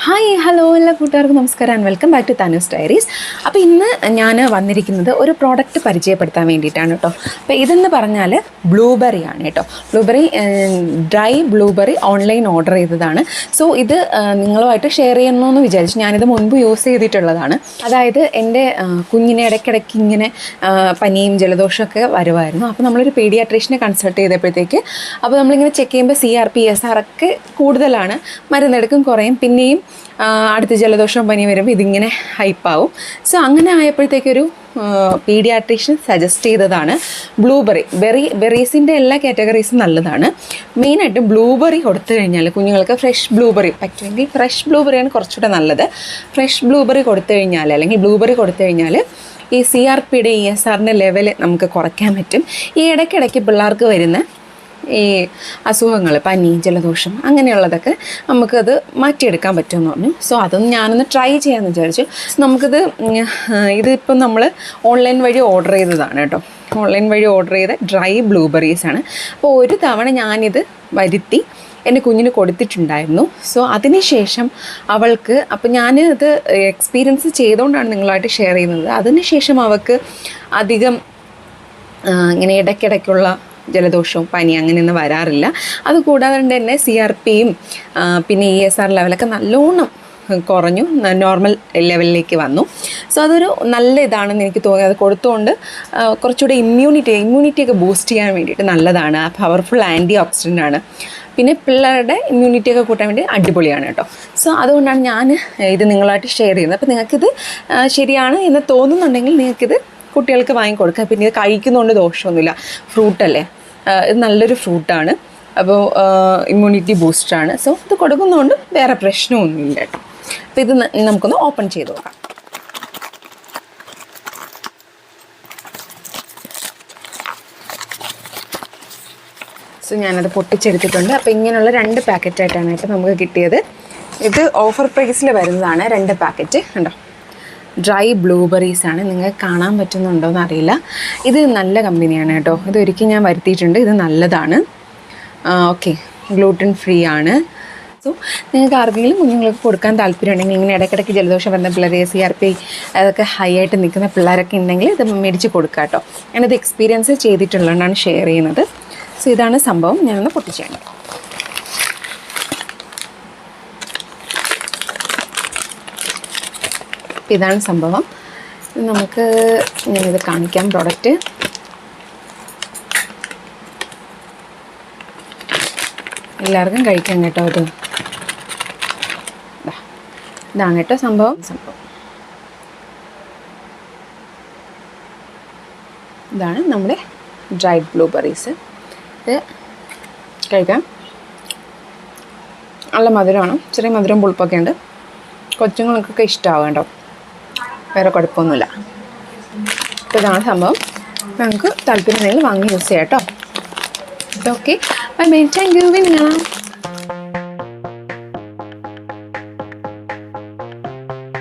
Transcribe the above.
Hi hello എല്ലാ കൂട്ടുകാർക്കും നമസ്കാരം and welcome back to Tanu's diaries. അപ്പോൾ ഇന്ന് ഞാൻ വന്നിരിക്കുന്നത് ഒരു പ്രോഡക്റ്റ് പരിചയപ്പെടുത്താൻ വേണ്ടിയിട്ടാണ് കേട്ടോ. അപ്പോൾ ഇതെന്ന് പറഞ്ഞാൽ ബ്ലൂബെറി ആണ് കേട്ടോ. Blueberry dry blueberry online order ചെയ്തതാണ്. സോ ഇത് നിങ്ങളുമായിട്ട് ഷെയർ ചെയ്യണമെന്ന് വിചാരിച്ചു. ഞാനിത് മുൻപ് യൂസ് ചെയ്തിട്ടുള്ളതാണ്. അതായത് എൻ്റെ കുഞ്ഞിനെ ഇടയ്ക്കിടയ്ക്ക് ഇങ്ങനെ പനിയും ജലദോഷമൊക്കെ വരുമായിരുന്നു. അപ്പോൾ നമ്മളൊരു പീഡിയാട്രീഷനെ കൺസൾട്ട് ചെയ്തപ്പോഴത്തേക്ക് അപ്പോൾ നമ്മളിങ്ങനെ ചെക്ക് ചെയ്യുമ്പോൾ CRP SR ഒക്കെ കൂടുതലാണ്, മരുന്നെടുക്കും കുറയും, പിന്നെയും അടുത്ത ജലദോഷം പനി വരുമ്പോൾ ഇതിങ്ങനെ ഹൈപ്പാവും. സോ അങ്ങനെ ആയപ്പോഴത്തേക്കൊരു പീഡിയാട്രീഷ്യൻ സജസ്റ്റ് ചെയ്തതാണ് ബെറീസിൻ്റെ എല്ലാ കാറ്റഗറീസും നല്ലതാണ്. മെയിനായിട്ട് ബ്ലൂബെറി കൊടുത്തു കഴിഞ്ഞാൽ കുഞ്ഞുങ്ങൾക്ക് ഫ്രഷ് ബ്ലൂബെറി പറ്റുമെങ്കിൽ ഫ്രഷ് ബ്ലൂബെറിയാണ് കുറച്ചുകൂടെ നല്ലത്. ഫ്രഷ് ബ്ലൂബെറി കൊടുത്തു കഴിഞ്ഞാൽ അല്ലെങ്കിൽ ബ്ലൂബെറി കൊടുത്തു കഴിഞ്ഞാൽ ഈ CRPയുടെ ESRൻ്റെ ലെവൽ നമുക്ക് കുറയ്ക്കാൻ പറ്റും. ഈ ഇടയ്ക്കിടയ്ക്ക് പിള്ളേർക്ക് വരുന്ന ഈ അസുഖങ്ങൾ, പനി, ജലദോഷം അങ്ങനെയുള്ളതൊക്കെ നമുക്കത് മാറ്റിയെടുക്കാൻ പറ്റുമെന്ന് പറഞ്ഞു. സോ അതൊന്ന് ഞാനൊന്ന് ട്രൈ ചെയ്യാമെന്ന് വിചാരിച്ചു. ഇതിപ്പം നമ്മൾ ഓൺലൈൻ വഴി ഓർഡർ ചെയ്തതാണ് കേട്ടോ. ഓൺലൈൻ വഴി ഓർഡർ ചെയ്ത ഡ്രൈ ബ്ലൂബെറീസാണ്. അപ്പോൾ ഒരു തവണ ഞാനിത് വരുത്തി എൻ്റെ കുഞ്ഞിന് കൊടുത്തിട്ടുണ്ടായിരുന്നു. സോ അതിനുശേഷം അവൾക്ക്, അപ്പോൾ ഞാൻ ഇത് എക്സ്പീരിയൻസ് ചെയ്തുകൊണ്ടാണ് നിങ്ങളുമായിട്ട് ഷെയർ ചെയ്യുന്നത്. അതിനുശേഷം അവൾക്ക് അധികം ഇങ്ങനെ ഇടയ്ക്കിടയ്ക്കുള്ള ജലദോഷവും പനി അങ്ങനെയൊന്നും വരാറില്ല. അതുകൂടാതെ തന്നെ CRPയും പിന്നെ ESR ലെവലൊക്കെ നല്ലോണം കുറഞ്ഞു, നോർമൽ ലെവലിലേക്ക് വന്നു. സോ അതൊരു നല്ല ഇതാണെന്ന് എനിക്ക് തോന്നി. അത് കൊടുത്തുകൊണ്ട് കുറച്ചുകൂടെ ഇമ്മ്യൂണിറ്റിയൊക്കെ ബൂസ്റ്റ് ചെയ്യാൻ വേണ്ടിയിട്ട് നല്ലതാണ്. പവർഫുൾ ആൻറ്റി ഓക്സിഡൻ്റ് ആണ്. പിന്നെ പിള്ളേരുടെ ഇമ്മ്യൂണിറ്റിയൊക്കെ കൂട്ടാൻ വേണ്ടി അടിപൊളിയാണ് കേട്ടോ. സോ അതുകൊണ്ടാണ് ഞാൻ ഇത് നിങ്ങളായിട്ട് ഷെയർ ചെയ്യുന്നത്. അപ്പോൾ നിങ്ങൾക്കിത് ശരിയാണ് എന്ന് തോന്നുന്നുണ്ടെങ്കിൽ നിങ്ങൾക്കിത് കുട്ടികൾക്ക് വാങ്ങിക്കൊടുക്കുക. പിന്നെ ഇത് കഴിക്കുന്നതുകൊണ്ട് ദോഷമൊന്നുമില്ല, ഫ്രൂട്ടല്ലേ, ഇത് നല്ലൊരു ഫ്രൂട്ടാണ്. അപ്പോൾ ഇമ്മ്യൂണിറ്റി ബൂസ്റ്ററാണ്. സോ ഇത് കൊടുക്കുന്നതുകൊണ്ട് വേറെ പ്രശ്നമൊന്നുമില്ല കേട്ടോ. അപ്പോൾ ഇത് നമുക്കൊന്ന് ഓപ്പൺ ചെയ്ത് നോക്കാം. സോ ഞാനത് പൊട്ടിച്ചെടുത്തിട്ടുണ്ട്. അപ്പോൾ ഇങ്ങനെയുള്ള 2 പാക്കറ്റായിട്ടാണ് കേട്ടോ നമുക്ക് കിട്ടിയത്. ഇത് ഓഫർ പ്രൈസിൽ വരുന്നതാണ് 2 പാക്കറ്റ്. കണ്ടോ, ഡ്രൈ ബ്ലൂബെറീസാണ്. നിങ്ങൾക്ക് കാണാൻ പറ്റുന്നുണ്ടോ എന്നറിയില്ല. ഇത് നല്ല കമ്പനിയാണ് കേട്ടോ. ഇതൊരിക്കൽ ഞാൻ വരുത്തിയിട്ടുണ്ട്. ഇത് നല്ലതാണ്. ഓക്കെ, ഗ്ലൂട്ടൻ ഫ്രീ ആണ്. സോ നിങ്ങൾക്ക് ആർക്കെങ്കിലും കുഞ്ഞുങ്ങൾക്ക് കൊടുക്കാൻ താല്പര്യമുണ്ടെങ്കിൽ, ഇങ്ങനെ ഇടയ്ക്കിടയ്ക്ക് ജലദോഷം വരുന്ന പിള്ളേർ, CRP അതൊക്കെ ഹൈ ആയിട്ട് നിൽക്കുന്ന പിള്ളേരൊക്കെ ഉണ്ടെങ്കിൽ ഇത് മേടിച്ച് കൊടുക്കുക കേട്ടോ. ഞാനത് എക്സ്പീരിയൻസ് ചെയ്തിട്ടുള്ളതാണ് ഷെയർ ചെയ്യുന്നത്. സോ ഇതാണ് സംഭവം. ഞാനൊന്ന് പൊട്ടിച്ചേണ്ട. ഇതാണ് സംഭവം. നമുക്ക് ഞാനിത് കാണിക്കാം. പ്രോഡക്റ്റ് എല്ലാവർക്കും കഴിക്കാം കേട്ടോ. ഇതാണ് കേട്ടോ സംഭവം. ഇതാണ് നമ്മുടെ ഡ്രൈഡ് ബ്ലൂബെറീസ്. ഇത് കഴിക്കാം. നല്ല മധുരമാണ്, ചെറിയ മധുരം പുളിപ്പൊക്കെ ഉണ്ട്. കൊച്ചുങ്ങൾക്കൊക്കെ ഇഷ്ടമാവും കേട്ടോ, വേറെ കുഴപ്പമൊന്നുമില്ല. അപ്പോൾ ഇതാണ് സംഭവം. നമുക്ക് താല്പര്യം വാങ്ങി യൂസ് ചെയ്യാം കേട്ടോ. Okay, bye bye, thank you.